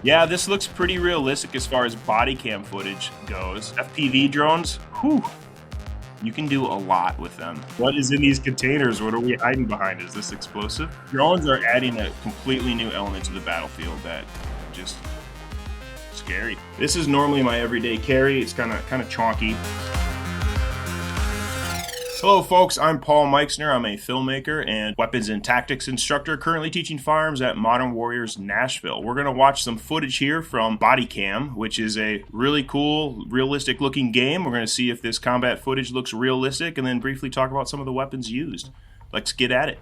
Yeah, this looks pretty realistic as far as body cam footage goes. FPV drones, whew, you can do a lot with them. What is in these containers? What are we hiding behind? Is this explosive? Drones are adding a completely new element to the battlefield that just scary. This is normally my everyday carry. It's kind of chonky. Hello folks, I'm Paul Meixner. I'm a filmmaker and weapons and tactics instructor currently teaching firearms at Modern Warriors Nashville. We're going to watch some footage here from Bodycam, which is a really cool, realistic looking game. We're going to see if this combat footage looks realistic and then briefly talk about some of the weapons used. Let's get at it.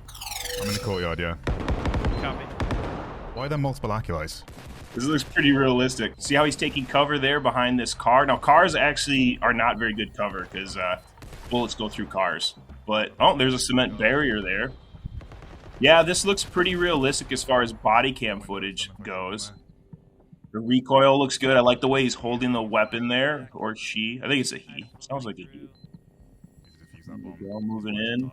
I'm in the courtyard, yeah. Copy. Why are there multiple acolytes? This looks pretty realistic. See how he's taking cover there behind this car? Now cars actually are not very good cover because bullets go through cars. But, oh, there's a cement barrier there. Yeah, this looks pretty realistic as far as body cam footage goes. The recoil looks good. I like the way he's holding the weapon there. Or she. I think it's a he. Sounds like a he. Moving in.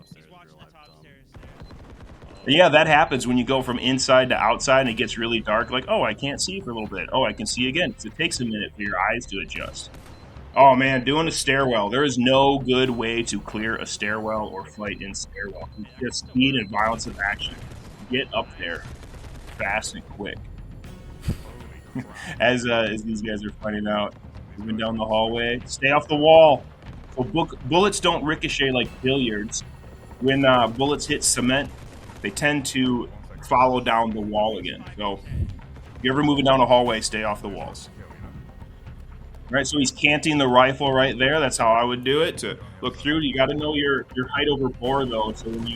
Yeah, that happens when you go from inside to outside and it gets really dark. Like, oh, I can't see for a little bit. Oh, I can see again. Because it takes a minute for your eyes to adjust. Oh man, doing a stairwell. There is no good way to clear a stairwell or fight in stairwell. Just speed and violence of action. Get up there fast and quick. as these guys are finding out. Moving down the hallway. Stay off the wall. So bullets don't ricochet like billiards. When bullets hit cement, they tend to follow down the wall again. So if you're ever moving down a hallway, stay off the walls. Right, so he's canting the rifle right there. That's how I would do it. To look through, you got to know your height over bore, though. So when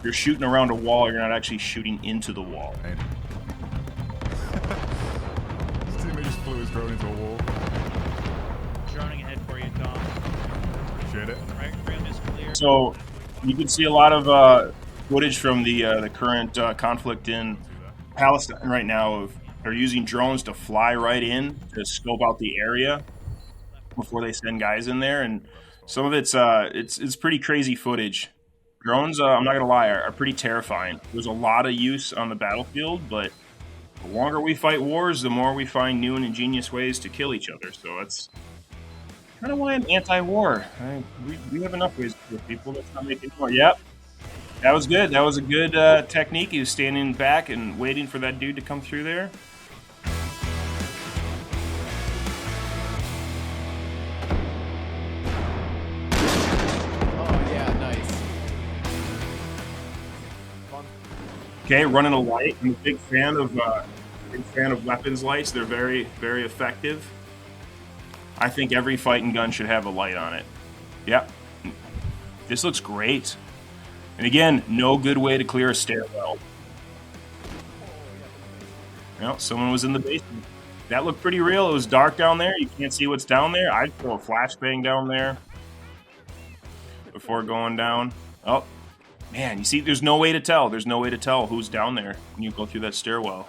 you're shooting around a wall, you're not actually shooting into the wall. This teammate just flew his drone into a wall. Droning ahead for you, Tom. Appreciate it. Right rim is clear. So you can see a lot of footage from the current conflict in Palestine right now of they're using drones to fly right in to scope out the area before they send guys in there, and some of it's pretty crazy footage. Drones, I'm not gonna lie, are pretty terrifying. There's a lot of use on the battlefield, but the longer we fight wars, the more we find new and ingenious ways to kill each other. So that's kind of why I'm anti-war. We have enough ways to kill people. Let's not make it more. Yep. That was good. That was a good technique. He was standing back and waiting for that dude to come through there. Okay, running a light. I'm a big fan of weapons lights. They're very, very effective. I think every fighting gun should have a light on it. Yep. This looks great. And again, no good way to clear a stairwell. Well, someone was in the basement. That looked pretty real. It was dark down there. You can't see what's down there. I'd throw a flashbang down there before going down. Oh. Man, you see, there's no way to tell. There's no way to tell who's down there when you go through that stairwell.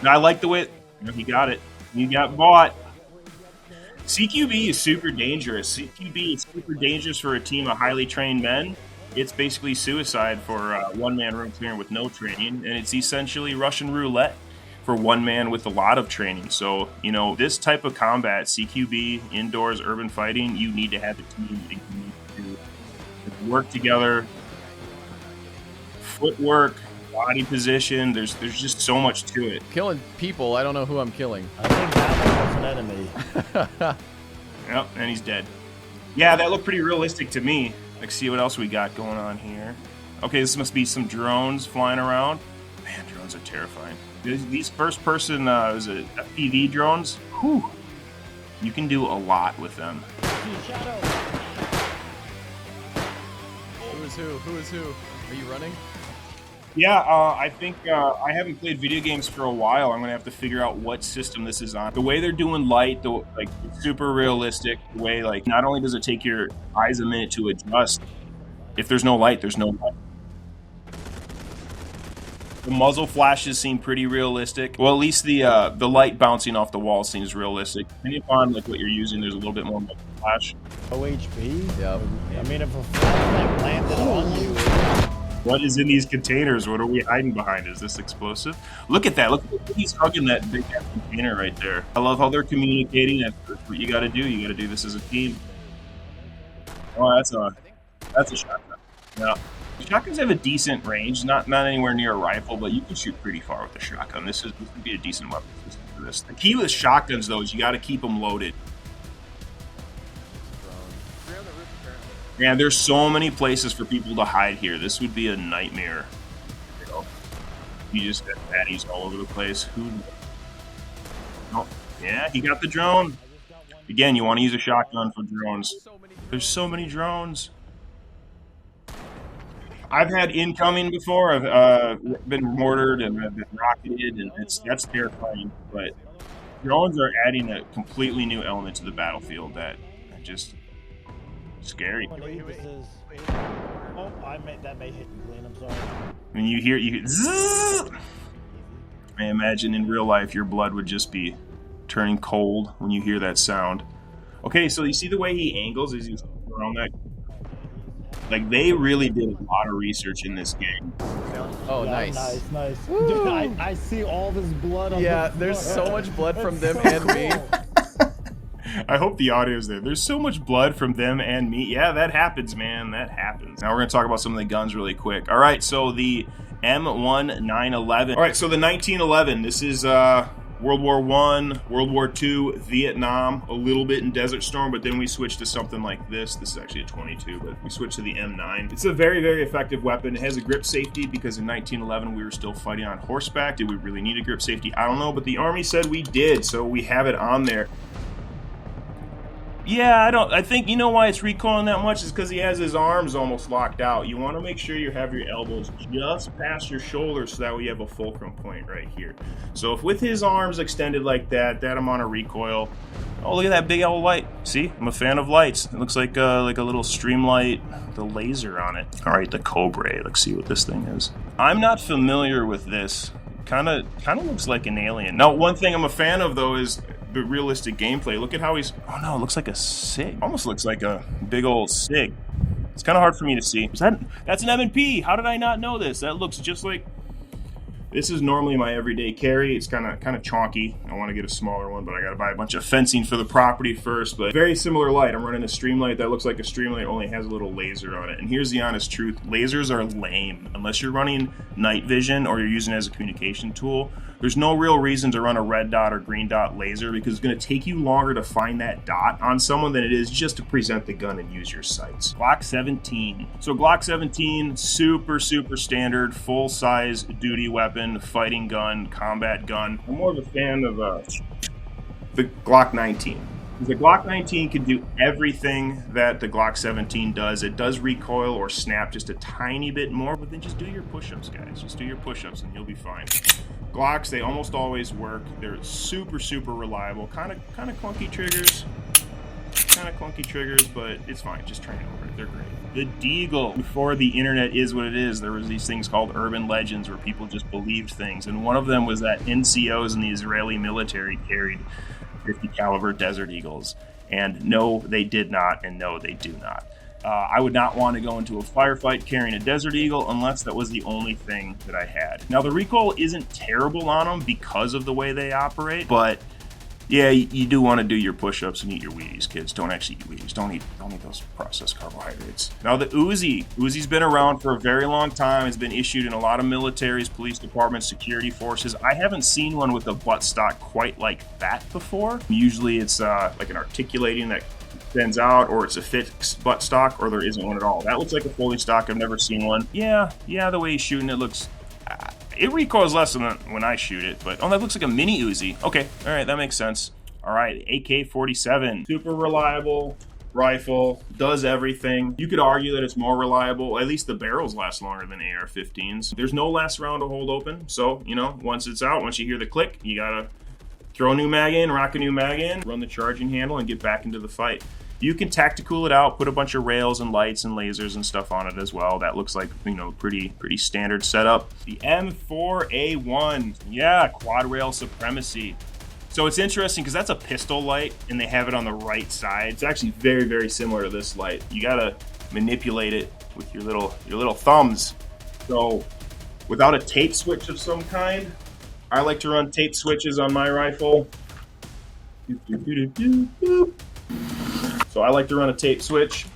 Now, I like the way... he got it. He got bought. CQB is super dangerous. CQB is super dangerous for a team of highly trained men. It's basically suicide for one-man room clearing with no training, and it's essentially Russian roulette for one man with a lot of training. So, you know, this type of combat, CQB, indoors, urban fighting, you need to have a team that you need to work together, footwork, body position. There's just so much to it. Killing people, I don't know who I'm killing. I think that one was an enemy. Yep, and he's dead. Yeah, that looked pretty realistic to me. Let's see what else we got going on here. Okay, this must be some drones flying around. Man, drones are terrifying. These first-person FPV drones, whew, you can do a lot with them. Who is who? Are you running? Yeah, I think I haven't played video games for a while. I'm gonna have to figure out what system this is on. The way they're doing light, it's super realistic. The way, like, not only does it take your eyes a minute to adjust, if there's no light, there's no light. The muzzle flashes seem pretty realistic. Well, at least the light bouncing off the wall seems realistic. Depending upon like what you're using, there's a little bit more muzzle flash. OHP? Yeah. I mean, if a flashlight landed on you, What is in these containers? What are we hiding behind? Is this explosive? Look at that. Look at he's hugging that big ass container right there. I love how they're communicating. That's what you got to do. You got to do this as a team. Oh, that's a shotgun. Yeah. Shotguns have a decent range, not anywhere near a rifle, but you can shoot pretty far with a shotgun. This would be a decent weapon system for this. The key with shotguns, though, is you got to keep them loaded. Man, there's so many places for people to hide here. This would be a nightmare. You know, you just got patties all over the place. Who? Oh, yeah, he got the drone. Again, you want to use a shotgun for drones. There's so many drones. I've had incoming before. I've been mortared and I've been rocketed, and that's terrifying. But drones are adding a completely new element to the battlefield that just scary. Oh, that may hit you, Glenn. I'm sorry. When you hear zzz, I imagine in real life your blood would just be turning cold when you hear that sound. Okay, so you see the way he angles as he's around that. Like, they really did a lot of research in this game. Oh, yeah, nice. Nice. Dude, I see all this blood on Yeah, the there's floor. so much blood from them so and me. cool. I hope the audio's there. There's so much blood from them and me. Yeah, that happens, man. That happens. Now we're going to talk about some of the guns really quick. All right, so the M1911. All right, so the 1911. This is World War I, World War II, Vietnam, a little bit in Desert Storm, but then we switched to something like this. This is actually a 22, but we switched to the M9. It's a very, very effective weapon. It has a grip safety because in 1911 we were still fighting on horseback. Did we really need a grip safety? I don't know, but the Army said we did, so we have it on there. Yeah, I think you know why it's recoiling that much is because he has his arms almost locked out. You want to make sure you have your elbows just past your shoulders so that way you have a fulcrum point right here. So if with his arms extended like that amount of recoil. Oh, look at that big old light. See, I'm a fan of lights. It looks like a little stream light, the laser on it. All right, the Cobra. Let's see what this thing is. I'm not familiar with this. Kind of looks like an alien. Now, one thing I'm a fan of though is the realistic gameplay. Look at how he's. Oh no, it looks like a SIG. Almost looks like a big old SIG. It's kind of hard for me to see. That's an M&P. How did I not know this? That looks just like. This is normally my everyday carry. It's kind of chonky. I want to get a smaller one, but I got to buy a bunch of fencing for the property first. But very similar light. I'm running a streamlight that looks like a streamlight, only has a little laser on it. And here's the honest truth. Lasers are lame. Unless you're running night vision or you're using it as a communication tool, there's no real reason to run a red dot or green dot laser because it's going to take you longer to find that dot on someone than it is just to present the gun and use your sights. Glock 17. So Glock 17, super standard, full-size duty weapon, fighting gun, combat gun. I'm more of a fan of the Glock 19. The Glock 19 can do everything that the Glock 17 does. It does recoil or snap just a tiny bit more, but then just do your push-ups, guys. Just do your push-ups and you'll be fine. Glocks, they almost always work. They're super reliable. Kind of clunky triggers. But it's fine. Just train over it. They're great. The Deagle. Before the internet is what it is, there was these things called urban legends where people just believed things. And one of them was that NCOs in the Israeli military carried 50 caliber Desert Eagles. And no, they did not. And no, they do not. I would not want to go into a firefight carrying a Desert Eagle unless that was the only thing that I had. Now, the recoil isn't terrible on them because of the way they operate, but yeah, you do want to do your push-ups and eat your Wheaties, kids. Don't actually eat Wheaties. Don't eat those processed carbohydrates. Now, the Uzi. Uzi's been around for a very long time. It's been issued in a lot of militaries, police departments, security forces. I haven't seen one with a buttstock quite like that before. Usually it's like an articulating that extends out, or it's a fixed buttstock, or there isn't one at all. That looks like a fully stock. I've never seen one. Yeah, the way he's shooting it looks... it recoils less than when I shoot it, but... Oh, that looks like a mini Uzi. Okay, all right, that makes sense. All right, AK-47. Super reliable rifle, does everything. You could argue that it's more reliable. At least the barrels last longer than AR-15s. There's no last round to hold open, so, once it's out, once you hear the click, you gotta throw a new mag in, rock a new mag in, run the charging handle, and get back into the fight. You can tactical it out, put a bunch of rails and lights and lasers and stuff on it as well. That looks like, pretty standard setup. The M4A1. Yeah, quad rail supremacy. So it's interesting because that's a pistol light and they have it on the right side. It's actually very, very similar to this light. You gotta manipulate it with your little thumbs. So without a tape switch of some kind, I like to run tape switches on my rifle. So I like to run a tape switch.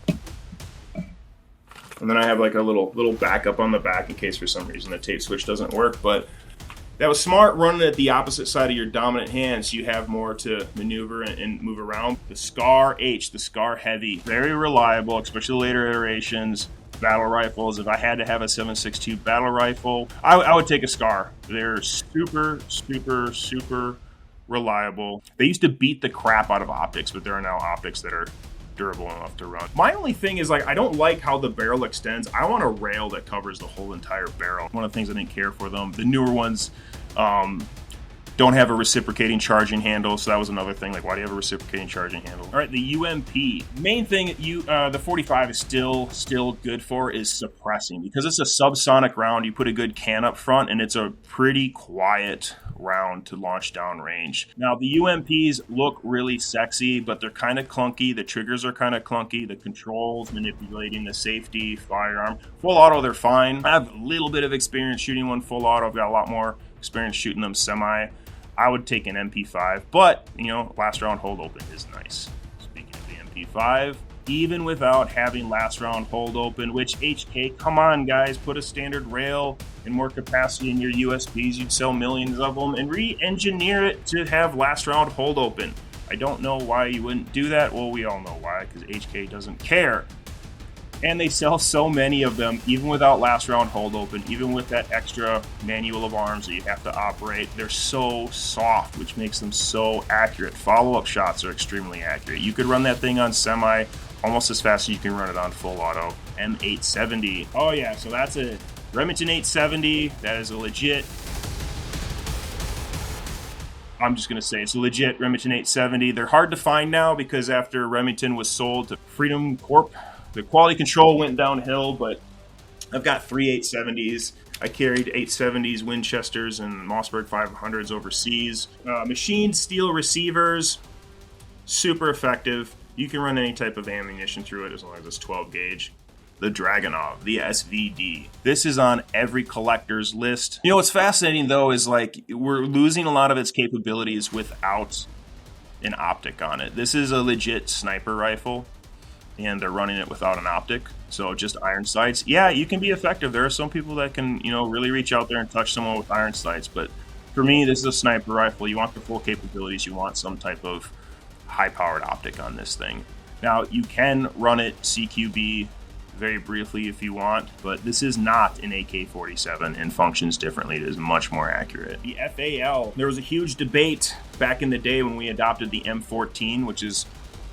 And then I have like a little backup on the back in case for some reason the tape switch doesn't work. But that was smart, running it at the opposite side of your dominant hand so you have more to maneuver and move around. The Scar H, the Scar Heavy, very reliable, especially later iterations. Battle rifles, if I had to have a 7.62 battle rifle, I would take a Scar. They're super, super, super reliable. They used to beat the crap out of optics, but there are now optics that are durable enough to run. My only thing is, like, I don't like how the barrel extends. I want a rail that covers the whole entire barrel. One of the things I didn't care for them. The newer ones don't have a reciprocating charging handle, so that was another thing. Like, why do you have a reciprocating charging handle? All right, the UMP. Main thing the 45 is still good for is suppressing. Because it's a subsonic round, you put a good can up front, and it's a pretty quiet round to launch down range. Now, the UMPs look really sexy, but they're kind of clunky. The triggers are kind of clunky. The controls, manipulating the safety, firearm. Full auto, they're fine. I have a little bit of experience shooting one full auto. I've got a lot more experience shooting them semi. I would take an MP5, but, you know, last round hold open is nice. Speaking of the MP5, even without having last round hold open, which HK, come on guys, put a standard rail and more capacity in your USBs, you'd sell millions of them, and re-engineer it to have last round hold open. I don't know why you wouldn't do that. Well, we all know why, because HK doesn't care. And they sell so many of them, even without last round hold open, even with that extra manual of arms that you have to operate. They're so soft, which makes them so accurate. Follow-up shots are extremely accurate. You could run that thing on semi almost as fast as you can run it on full auto. M870. Oh yeah, so that's a Remington 870. That is a legit, I'm just going to say it's a legit Remington 870. They're hard to find now because after Remington was sold to Freedom Corp, the quality control went downhill, but I've got 3 870s. I carried 870s, Winchesters, and Mossberg 500s overseas. Machined steel receivers, super effective. You can run any type of ammunition through it as long as it's 12 gauge. The Dragunov, the SVD. This is on every collector's list. You know what's fascinating though is like we're losing a lot of its capabilities without an optic on it. This is a legit sniper rifle, and they're running it without an optic, so just iron sights. Yeah, you can be effective. There are some people that can, you know, really reach out there and touch someone with iron sights, but for me, this is a sniper rifle. You want the full capabilities. You want some type of high-powered optic on this thing. Now, you can run it CQB very briefly if you want, but this is not an AK-47 and functions differently. It is much more accurate. The FAL, there was a huge debate back in the day when we adopted the M14, which is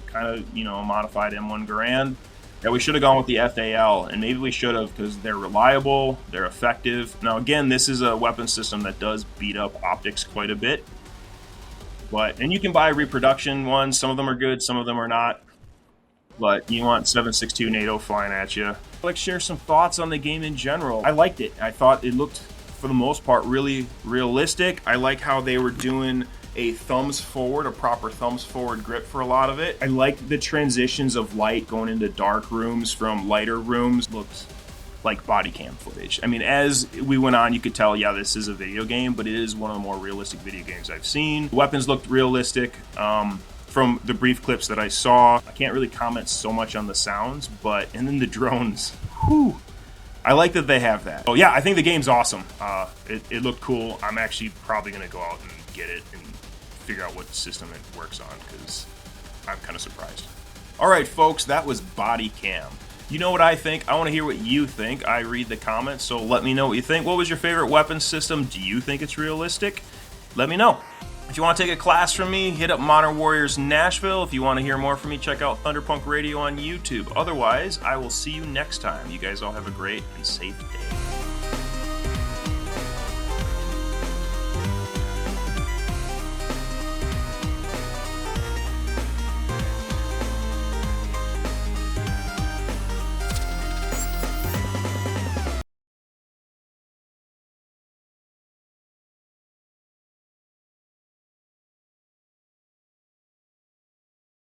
kind of, you know, a modified M1 Garand, that we should have gone with the FAL, and maybe we should have because they're reliable, they're effective. Now again, this is a weapon system that does beat up optics quite a bit, and you can buy reproduction ones. Some of them are good, some of them are not, but you want 7.62 NATO flying at you. I'd like to share some thoughts on the game in general. I liked it. I thought it looked, for the most part, really realistic. I like how they were doing a thumbs forward, a proper thumbs forward grip for a lot of it. I like the transitions of light going into dark rooms from lighter rooms. Looks like body cam footage. I mean, as we went on, you could tell, yeah, this is a video game, but it is one of the more realistic video games I've seen. The weapons looked realistic. From the brief clips that I saw, I can't really comment so much on the sounds, and then the drones, whew. I like that they have that. Oh yeah, I think the game's awesome. It looked cool. I'm actually probably gonna go out and get it and figure out what system it works on because I'm kind of surprised. All right, folks, that was Bodycam. You know what I think. I want to hear what you think. I read the comments, so let me know what you think. What was your favorite weapon system? Do you think it's realistic? Let me know. If you want to take a class from me, hit up Modern Warriors Nashville. If you want to hear more from me, check out Thunderpunk Radio on YouTube. Otherwise, I will see you next time. You guys all have a great and safe day.